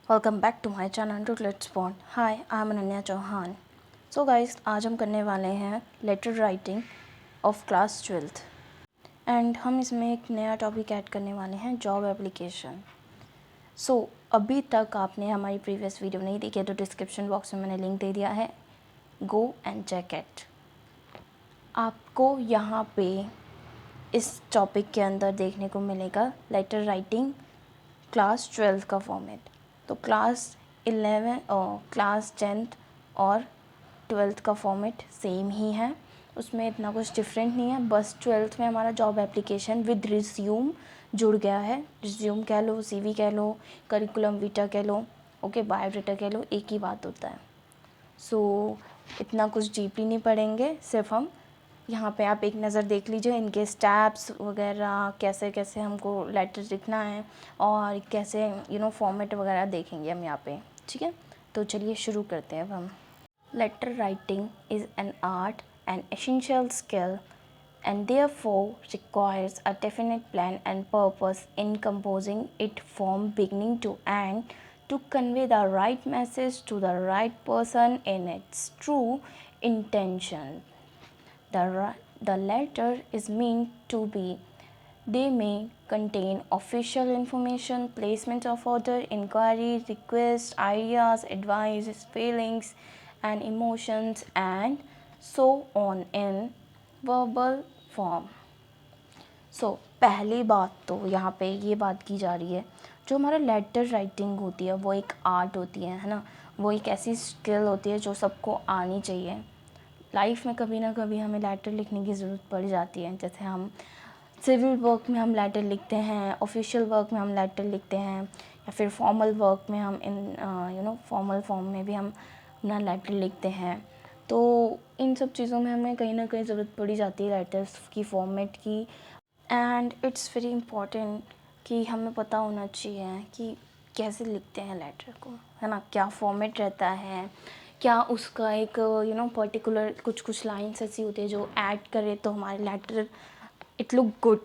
Welcome back to my channel rootlets bond. Hi, I am Ananya Chauhan. So guys, आज हम करने वाले हैं letter writing of class 12th and हम इसमें एक नया टॉपिक ऐड करने वाले हैं, जॉब एप्लीकेशन। सो अभी तक आपने हमारी प्रीवियस वीडियो नहीं देखी है तो डिस्क्रिप्शन बॉक्स में मैंने लिंक दे दिया है, गो एंड चेक इट। आपको यहाँ पे इस टॉपिक के अंदर देखने को मिलेगा लेटर राइटिंग क्लास 12 का फॉर्मेट। तो क्लास 11 और क्लास 10th और 12th का फॉर्मेट सेम ही है, उसमें इतना कुछ डिफरेंट नहीं है। बस 12th में हमारा जॉब एप्लीकेशन विद रिज्यूम जुड़ गया है। रिज्यूम कह लो, सीवी कह लो, करिकुलम वीटा कह लो, ओके, बायोडाटा कह लो, एक ही बात होता है। सो इतना कुछ डीपली नहीं पढ़ेंगे, सिर्फ हम यहाँ पे आप एक नज़र देख लीजिए इनके स्टेप्स वगैरह, कैसे कैसे हमको लेटर लिखना है और कैसे फॉर्मेट वगैरह देखेंगे हम यहाँ पे। ठीक है, तो चलिए शुरू करते हैं अब हम। Letter writing is an art and essential skill and therefore requires a definite plan and purpose in composing it from beginning to end to convey the right message to the right person in its true intention. The letter is meant to be. They may contain official information, placement of order, inquiry, requests, ideas, advice, feelings, and emotions, and so on in verbal form. पहली बात तो यहाँ पे ये बात की जा रही है, जो हमारा लेटर राइटिंग होती है वो एक आर्ट होती है ना। वो एक ऐसी स्किल होती है जो सबको आनी चाहिए। लाइफ में कभी ना कभी हमें लेटर लिखने की ज़रूरत पड़ जाती है। जैसे हम सिविल वर्क में हम लेटर लिखते हैं, ऑफिशियल वर्क में हम लेटर लिखते हैं, या फिर फॉर्मल वर्क में हम इन फॉर्मल फॉर्म में भी हम अपना लेटर लिखते हैं। तो इन सब चीज़ों में हमें कहीं ना कहीं ज़रूरत पड़ी जाती है लेटर्स की फॉर्मेट की। एंड इट्स वेरी इम्पॉर्टेंट कि हमें पता होना चाहिए कि कैसे लिखते हैं लेटर को, है ना, क्या फॉर्मेट रहता है, क्या उसका एक पर्टिकुलर कुछ लाइन्स ऐसी होती है जो ऐड करे तो हमारे लेटर इट लुक गुड।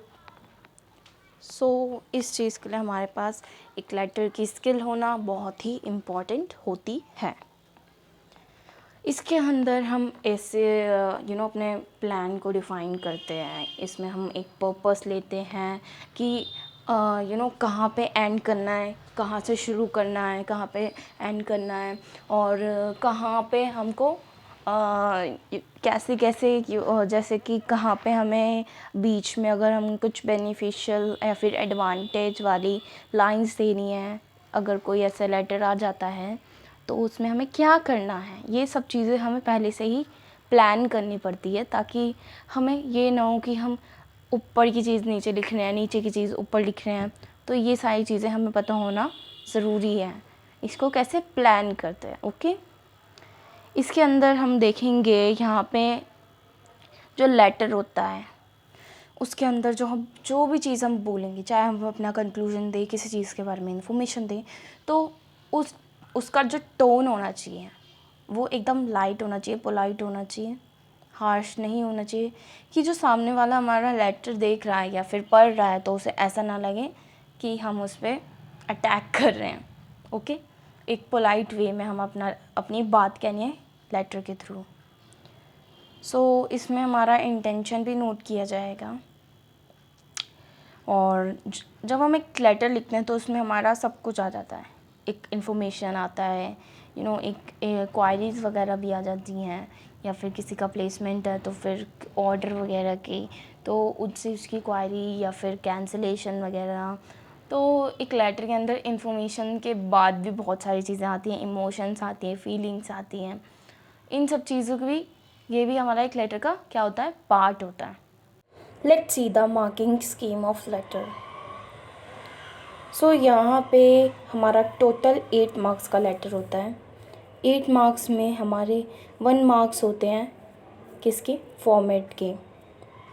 सो इस चीज़ के लिए हमारे पास एक लेटर की स्किल होना बहुत ही इम्पॉर्टेंट होती है। इसके अंदर हम ऐसे अपने प्लान को डिफ़ाइन करते हैं। इसमें हम एक पर्पस लेते हैं कि कहाँ पे एंड करना है, कहाँ से शुरू करना है, कहाँ पे एंड करना है, और कहाँ पे हमको कैसे कैसे जैसे कि कहाँ पे हमें बीच में अगर हम कुछ बेनिफिशियल या फिर एडवांटेज वाली लाइंस देनी है, अगर कोई ऐसा लेटर आ जाता है तो उसमें हमें क्या करना है, ये सब चीज़ें हमें पहले से ही प्लान करनी पड़ती है, ताकि हमें ये ना हो कि हम ऊपर की चीज़ नीचे लिख रहे हैं, नीचे की चीज़ ऊपर लिख रहे हैं। तो ये सारी चीज़ें हमें पता होना ज़रूरी है। इसको कैसे प्लान करते हैं, ओके। इसके अंदर हम देखेंगे यहाँ पे जो लेटर होता है उसके अंदर जो भी चीज़ हम बोलेंगे, चाहे हम अपना कंक्लूजन दें, किसी चीज़ के बारे में इंफॉर्मेशन दें, तो उसका जो टोन होना चाहिए वो एकदम लाइट होना चाहिए, पोलाइट होना चाहिए, हार्श नहीं होना चाहिए, कि जो सामने वाला हमारा लेटर देख रहा है या फिर पढ़ रहा है तो उसे ऐसा ना लगे कि हम उस पर अटैक कर रहे हैं, ओके। एक पोलाइट वे में हम अपनी बात कहनी है लेटर के थ्रू। सो इसमें हमारा इंटेंशन भी नोट किया जाएगा। और जब हम एक लेटर लिखते हैं तो उसमें हमारा सब कुछ आ जाता है, एक इन्फॉर्मेशन आता है, एक क्वायरीज़ वगैरह भी आ जाती हैं, या फिर किसी का प्लेसमेंट है तो फिर ऑर्डर वगैरह की, तो उससे उसकी क्वायरी या फिर कैंसिलेशन वगैरह। तो एक लेटर के अंदर इन्फॉर्मेशन के बाद भी बहुत सारी चीज़ें आती हैं, इमोशंस आती हैं, फीलिंग्स आती हैं। इन सब चीज़ों की भी, ये भी हमारा एक लेटर का क्या होता है, पार्ट होता है। Let's see the marking scheme of letter. So यहाँ पे हमारा टोटल 8 मार्क्स का लेटर होता है। 8 मार्क्स में हमारे 1 मार्क्स होते हैं किसके, फॉर्मेट के।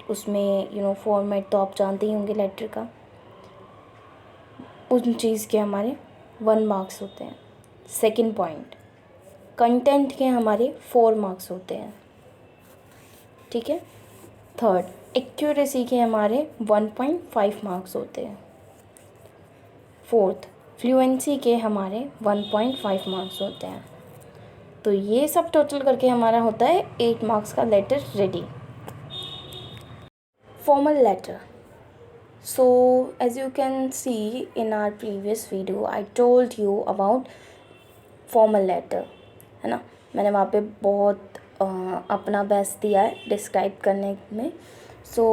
उसमें फॉर्मेट तो आप जानते ही होंगे लेटर का, उन चीज़ के हमारे 1 मार्क्स होते हैं। सेकंड पॉइंट, कंटेंट के हमारे 4 मार्क्स होते हैं, ठीक है। थर्ड, एक्यूरेसी के हमारे 1.5 मार्क्स होते हैं। फोर्थ, फ्लुएंसी के हमारे 1.5 मार्क्स होते हैं। तो ये सब टोटल करके हमारा होता है 8 मार्क्स का letter ready. Formal letter. So as you can see in our previous video, I told you about formal letter, है ना। मैंने वहाँ पे बहुत अपना बेस्ट दिया है डिस्क्राइब करने में। सो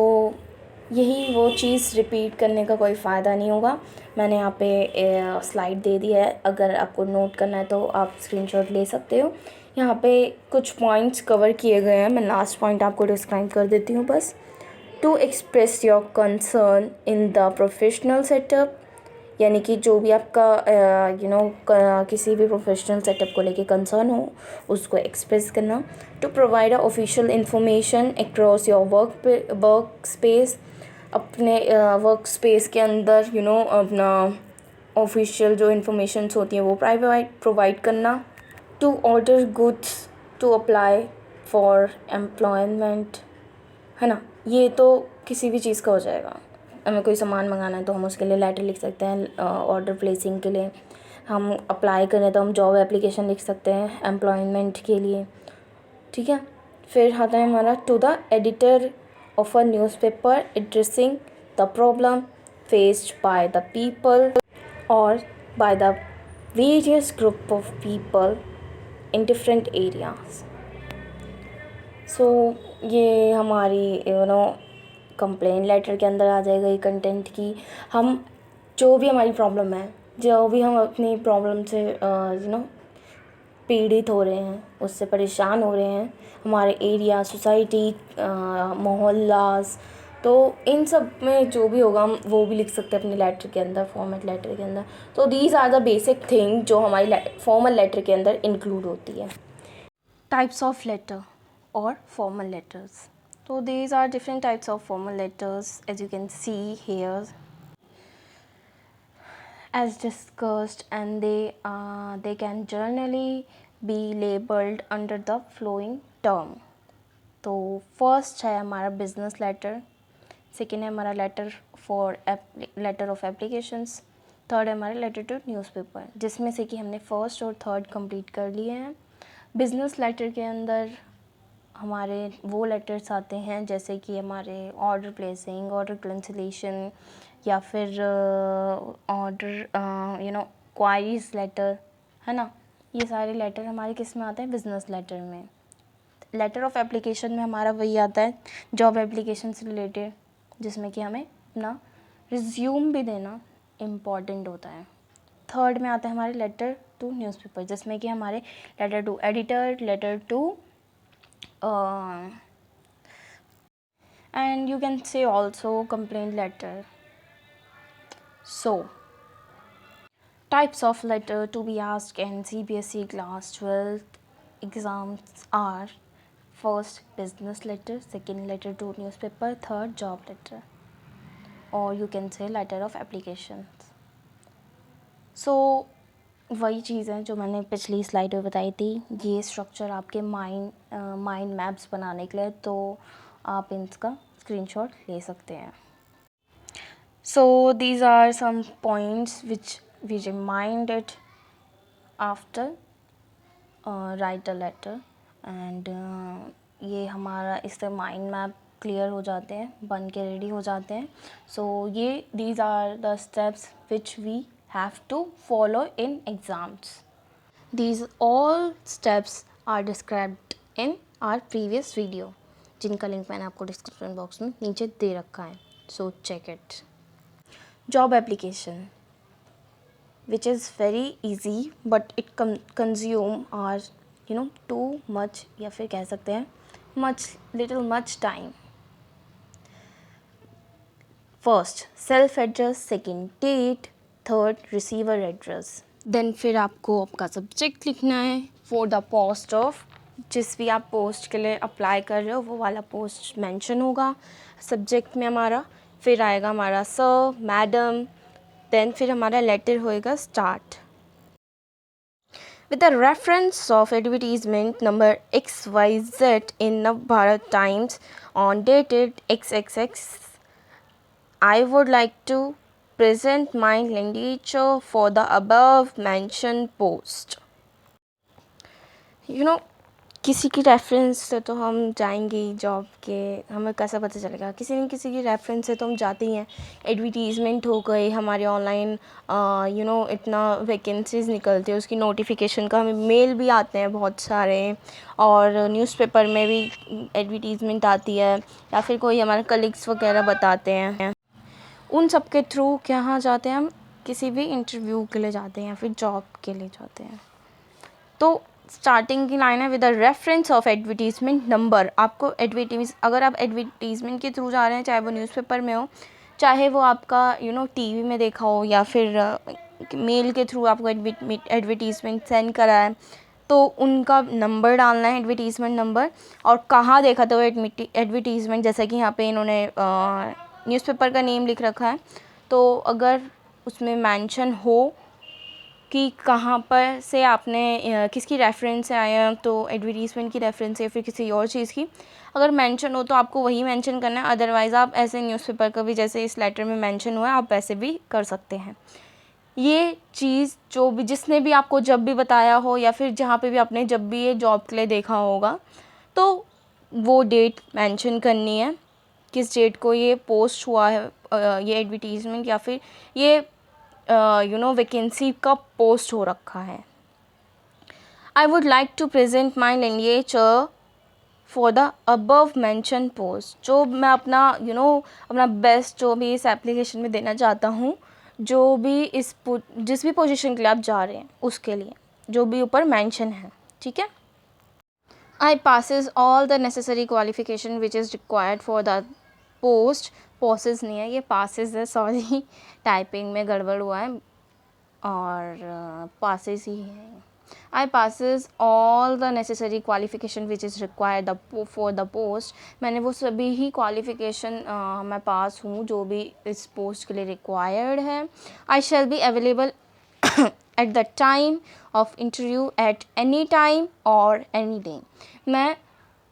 यही वो चीज़ रिपीट करने का कोई फ़ायदा नहीं होगा। मैंने यहाँ पे स्लाइड दे दी है, अगर आपको नोट करना है तो आप स्क्रीनशॉट ले सकते हो। यहाँ पे कुछ पॉइंट्स कवर किए गए हैं, मैं लास्ट पॉइंट आपको डिस्क्राइब कर देती हूँ बस। To express your concern in the professional setup, यानी कि जो भी आपका किसी भी प्रोफेशनल सेटअप को लेके कंसर्न हो उसको एक्सप्रेस करना। To provide a official information across your work space, अपने वर्क स्पेस के अंदर अपना ऑफिशियल जो इन्फॉर्मेशंस होती हैं वो प्रोवाइड करना। To order goods to apply for employment, है ना। ये तो किसी भी चीज़ का हो जाएगा। हमें कोई सामान मंगाना है तो हम उसके लिए लेटर लिख सकते हैं, ऑर्डर प्लेसिंग के लिए। हम अप्लाई करें तो हम जॉब एप्लीकेशन लिख सकते हैं एम्प्लॉयमेंट के लिए, ठीक है। फिर आता है हमारा to the editor of a newspaper addressing the problem faced by the people और by the various group of people in different areas. So ये हमारी कंप्लेन लेटर के अंदर आ जाएगा ये कंटेंट की। हम जो भी हमारी प्रॉब्लम है, जो भी हम अपनी प्रॉब्लम से पीड़ित हो रहे हैं, उससे परेशान हो रहे हैं, हमारे एरिया, सोसाइटी, मोहल्लास, तो इन सब में जो भी होगा हम वो भी लिख सकते हैं अपने लेटर के अंदर, फॉर्मेट लेटर के अंदर। तो these are the basic thing जो हमारी फॉर्मल लेटर के अंदर इंक्लूड होती है। Types of letter or formal letters. So these are different types of formal letters, as you can see here, as discussed, and they can generally be labeled under the following term. तो first है हमारा business letter, second है हमारा letter of applications, third है हमारा letter to newspaper, जिसमें से कि हमने फर्स्ट और थर्ड कंप्लीट कर लिए हैं। बिजनेस लेटर के अंदर हमारे वो लेटर्स आते हैं जैसे कि हमारे ऑर्डर प्लेसिंग, ऑर्डर कैंसिलेशन, या फिर ऑर्डर क्वारीज लेटर, है ना। ये सारे लेटर हमारे किस में आते हैं? बिजनेस लेटर में। लेटर ऑफ एप्लीकेशन में हमारा वही आता है जॉब एप्लीकेशन से रिलेटेड, जिसमें कि हमें अपना रिज्यूम भी देना इम्पॉर्टेंट होता है। थर्ड में आता है हमारे लेटर टू न्यूज़पेपर, जिसमें कि हमारे letter to editor, letter to and you can say also complaint letter. So types of letter to be asked in CBSE class 12 exams are: first business letter, second letter to newspaper, third job letter, or you can say letter of applications. So वही चीज़ है जो मैंने पिछली slide में बताई थी। ये structure आपके माइंड मैप्स बनाने के लिए, तो आप इनका स्क्रीनशॉट ले सकते हैं। So these are some points which we reminded after write a letter, and ये हमारा इससे माइंड मैप क्लियर हो जाते हैं, बन के रेडी हो जाते हैं। सो ये these are the steps which we have to follow in exams. These all steps are described in our previous video, जिनका लिंक मैंने आपको डिस्क्रिप्शन बॉक्स में नीचे दे रखा है, so check it. Job application, which is very easy but it consume our too much, या फिर कह सकते हैं much time. First self address, second date, third receiver address. Then फिर आपको आपका सब्जेक्ट लिखना है फॉर द पोस्ट ऑफ, जिस भी आप पोस्ट के लिए अप्लाई कर रहे हो वो वाला पोस्ट मेंशन होगा सब्जेक्ट में हमारा। फिर आएगा हमारा सर, मैडम, देन फिर हमारा लेटर होएगा start with the reference of advertisement number XYZ in Navbharat times on dated XXX. I would like to present my candidature for the above mentioned post. You know, किसी की reference से तो हम जाएंगे ही job के, हमें कैसा पता चलेगा? किसी न किसी की रेफरेंस से तो हम जाते ही हैं। एडवर्टीज़मेंट हो गई हमारे ऑनलाइन, इतना वैकेंसीज़ निकलती है, उसकी नोटिफिकेशन का हमें मेल भी आते हैं बहुत सारे, और न्यूज़पेपर में भी एडवर्टीज़मेंट आती है, या फिर कोई हमारे कलीग्स वगैरह बताते हैं। उन सब के थ्रू कहाँ जाते हैं हम? किसी भी इंटरव्यू के लिए जाते हैं या फिर जॉब के लिए जाते हैं। तो स्टार्टिंग की लाइन है with the reference of advertisement number. आपको अगर आप एडवर्टीज़मेंट के थ्रू जा रहे हैं, चाहे वो न्यूज़पेपर में हो, चाहे वो आपका टीवी में देखा हो, या फिर मेल के थ्रू आपको एडवर्टीज़मेंट सेंड करा है, तो उनका नंबर डालना है, एडवर्टीज़मेंट नंबर, और कहाँ देखा था वो एडवर्टीज़मेंट। जैसा कि यहाँ पे इन्होंने न्यूज़पेपर का नेम लिख रखा है, तो अगर उसमें मेंशन हो कि कहाँ पर से आपने किसकी रेफरेंस से आया, तो एडवर्टीज़मेंट की रेफरेंस या फिर किसी और चीज़ की अगर मेंशन हो तो आपको वही मेंशन करना है। अदरवाइज़ आप ऐसे न्यूज़पेपर का भी, जैसे इस लेटर में मेंशन हुआ है, आप वैसे भी कर सकते हैं। ये चीज़ जो भी जिसने भी आपको जब भी बताया हो, या फिर जहाँ पे भी आपने जब भी ये जॉब के लिए देखा होगा, तो वो डेट मेंशन करनी है, किस डेट को ये पोस्ट हुआ है, ये एडवर्टीज़मेंट या फिर ये वैकेंसी का पोस्ट हो रखा है। I would like to present my candidature for the above mention post. जो मैं अपना अपना बेस्ट जो भी इस एप्लीकेशन में देना चाहता हूँ, जो भी जिस भी पोजीशन के लिए आप जा रहे हैं उसके लिए जो भी ऊपर मेंशन है, ठीक है। I possess all the necessary qualification which is required for the post. Possess नहीं है, ये पासिस है, सॉरी टाइपिंग में गड़बड़ हुआ है, और पासिस ही है। I possess all the necessary qualification which is required for the post. मैंने वो सभी ही क्वालिफिकेशन मैं पास हूँ जो भी इस पोस्ट के लिए रिक्वायर्ड है। I shall be available at the time of interview at any time और एनी डे। मैं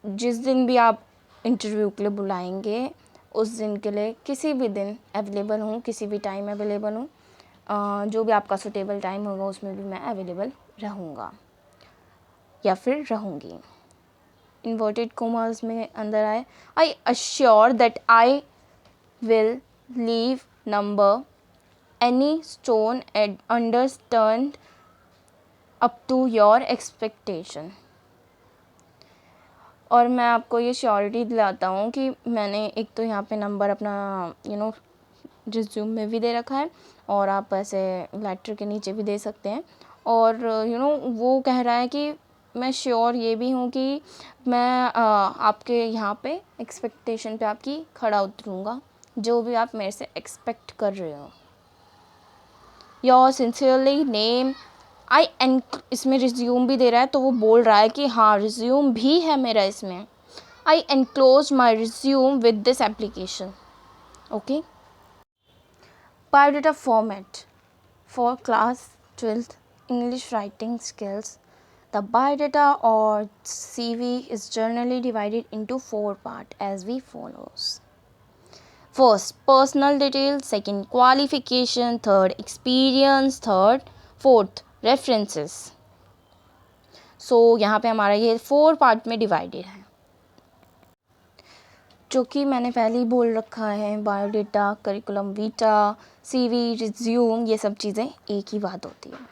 जिस दिन भी आप इंटरव्यू के लिए बुलाएंगे उस दिन के लिए किसी भी दिन अवेलेबल हूँ, किसी भी टाइम अवेलेबल हूँ। जो भी आपका सूटेबल टाइम होगा उसमें भी मैं अवेलेबल रहूँगा या फिर रहूँगी। इन्वर्टेड कोमास में अंदर आए, I assure that I will leave number any stone understand up to your expectation. और मैं आपको ये श्योरिटी दिलाता हूँ कि मैंने एक तो यहाँ पे नंबर अपना रिज्यूम में भी दे रखा है, और आप ऐसे लेटर के नीचे भी दे सकते हैं। और वो कह रहा है कि मैं श्योर ये भी हूँ कि मैं आपके यहाँ पे एक्सपेक्टेशन पे आपकी खड़ा उतरूँगा, जो भी आप मेरे से एक्सपेक्ट कर रहे हो। Your sincerely name. इसमें रिज्यूम भी दे रहा है, तो वो बोल रहा है कि हाँ रिज्यूम भी है मेरा इसमें। I enclose my resume with this application. Okay. Biodata format for class 12th English writing skills. The biodata or CV is generally divided into 4 parts as we follows. First, personal details. Second, qualification. Third, experience. Fourth, references. So यहाँ पे हमारा ये 4 part में divided है, जो कि मैंने पहले ही बोल रखा है। Biodata, curriculum Vita, CV, resume, ये सब चीज़ें एक ही बात होती है।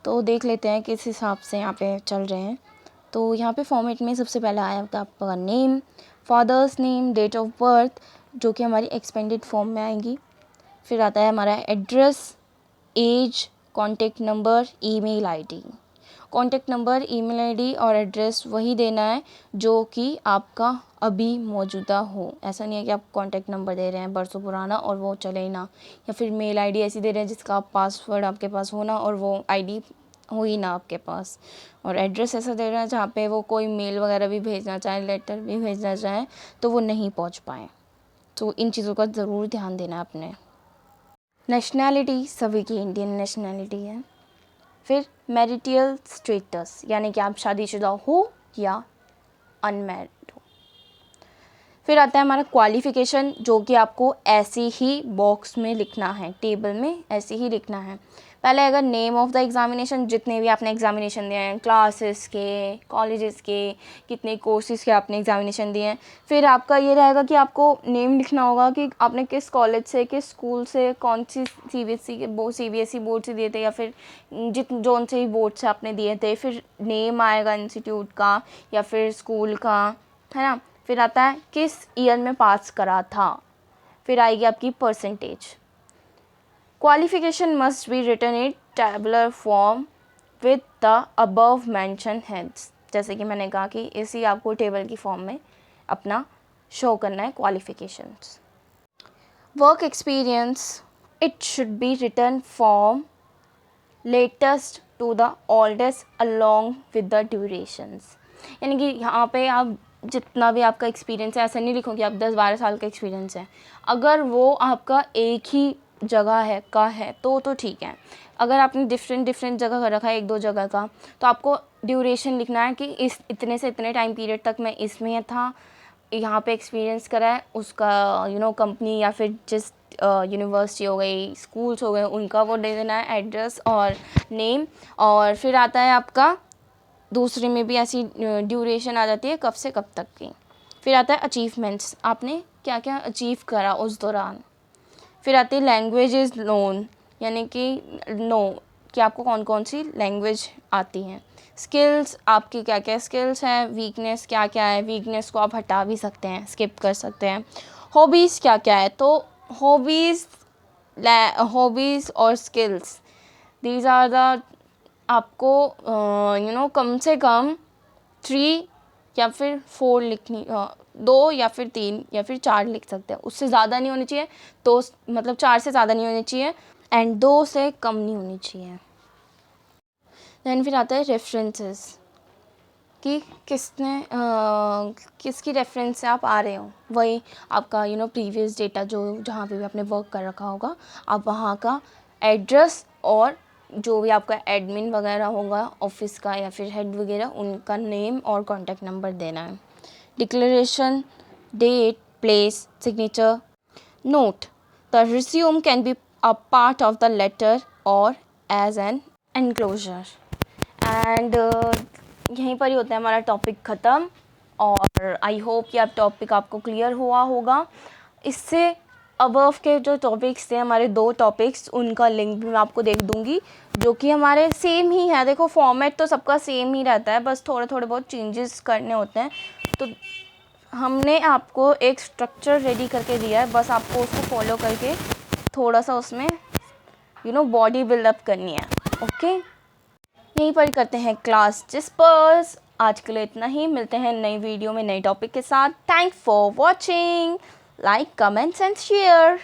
तो देख लेते हैं किस हिसाब से यहाँ पे चल रहे हैं। तो यहाँ पे फॉर्मेट में सबसे पहले आया आपका name, father's name, date of birth, जो कि हमारी एक्सपेंडेड फॉर्म में आएंगी। फिर आता है हमारा address, age, contact number, email ID. Contact number, email ID और एड्रेस वही देना है जो कि आपका अभी मौजूदा हो। ऐसा नहीं है कि आप कॉन्टेक्ट नंबर दे रहे हैं बरसों पुराना और वो चले ही ना, या फिर मेल आईडी ऐसी दे रहे हैं जिसका आप पासवर्ड आपके पास हो ना और वो आईडी हो ही ना आपके पास। और एड्रेस ऐसा दे रहे हैं जहाँ पे वो कोई मेल वगैरह भी भेजना चाहे, लेटर भी भेजना चाहे, तो वो नहीं पहुँच पाए। तो इन चीज़ों का ज़रूर ध्यान देना है अपने। नेशनैलिटी, सभी की इंडियन नेशनैलिटी है। फिर मैरिटल स्टेटस, यानी कि आप शादीशुदा हो या अनमैरिड हो। फिर आता है हमारा क्वालिफ़िकेशन, जो कि आपको ऐसे ही बॉक्स में लिखना है, टेबल में ऐसे ही लिखना है। पहले अगर नेम ऑफ़ द एग्ज़ामिनेशन, जितने भी आपने एग्ज़ामिनेशन दिए हैं, क्लासेस के, कॉलेजेस के, कितने कोर्सेज़ के आपने एग्ज़ामिनेशन दिए हैं। फिर आपका ये रहेगा कि आपको नेम लिखना होगा कि आपने किस कॉलेज से, किस स्कूल से, कौन सी सीबीएसई बोर्ड से दिए थे, या फिर जोन से ही बोर्ड से आपने दिए थे। फिर नेम आएगा इंस्टीट्यूट का या फिर स्कूल का, है ना। फिर आता है किस ईयर में पास करा था। फिर आएगी आपकी percentage. Qualification must be written in tabular form with the above mention heads. जैसे कि मैंने कहा कि इसी आपको टेबल की फॉर्म में अपना शो करना है qualifications. Work experience, it should be written from latest to the oldest along with the durations. यानी कि यहाँ पे आप जितना भी आपका एक्सपीरियंस है, ऐसा नहीं लिखो कि आप 10-12 साल का एक्सपीरियंस है। अगर वो आपका एक ही जगह है तो ठीक है। अगर आपने डिफरेंट जगह कर रखा है, 1-2 जगह का, तो आपको ड्यूरेशन लिखना है कि इस इतने से इतने टाइम पीरियड तक मैं इसमें था, यहाँ पे एक्सपीरियंस करा है, उसका कंपनी या फिर जिस यूनिवर्सिटी हो गई, स्कूल्स हो गए, उनका वो दे देना है, एड्रेस और नेम। और फिर आता है आपका दूसरे में भी ऐसी ड्यूरेशन आ जाती है, कब से कब तक की। फिर आता है अचीवमेंट्स, आपने क्या क्या अचीव करा उस दौरान। फिर आती है लैंग्वेजेस नोन, यानी कि कि आपको कौन कौन सी लैंग्वेज आती हैं। स्किल्स, आपकी क्या क्या स्किल्स हैं। वीकनेस क्या क्या है, वीकनेस को आप हटा भी सकते हैं, स्किप कर सकते हैं। हॉबीज़ क्या क्या है, तो हॉबीज़ और स्किल्स, दीज आर द, आपको कम से कम 3 या फिर 4 लिखनी, 2 या फिर 3 या फिर 4 लिख सकते हैं। उससे ज़्यादा नहीं होनी चाहिए, तो मतलब 4 से ज़्यादा नहीं होनी चाहिए एंड 2 से कम नहीं होनी चाहिए। दैन फिर आता है रेफरेंसेस, कि किसकी रेफरेंस से आप आ रहे हो। वही आपका प्रीवियस डेटा, जो जहाँ पे भी आपने वर्क कर रखा होगा, आप वहाँ का एड्रेस और जो भी आपका एडमिन वगैरह होगा ऑफिस का या फिर हेड वगैरह, उनका नेम और कॉन्टैक्ट नंबर देना है। Declaration, date, place, signature. Note, the resume can be a part of the letter or as an enclosure. And यहीं पर ही होता है हमारा टॉपिक ख़त्म। और आई होप कि अब टॉपिक आपको क्लियर हुआ होगा। इससे अबव के जो टॉपिक्स थे, हमारे 2 टॉपिक्स, उनका लिंक भी मैं आपको देख दूँगी, जो कि हमारे सेम ही है। देखो फॉर्मेट तो सबका सेम ही रहता है, बस थोड़े बहुत चेंजेस करने होते हैं। तो हमने आपको एक स्ट्रक्चर रेडी करके दिया है, बस आपको उसको फॉलो करके थोड़ा सा उसमें बॉडी बिल्डअप करनी है। ओके, यहीं पर करते हैं क्लास डिस्पर्स। आज के लिए इतना ही, मिलते हैं नई वीडियो में नई टॉपिक के साथ। Thanks for watching, like, comments and share.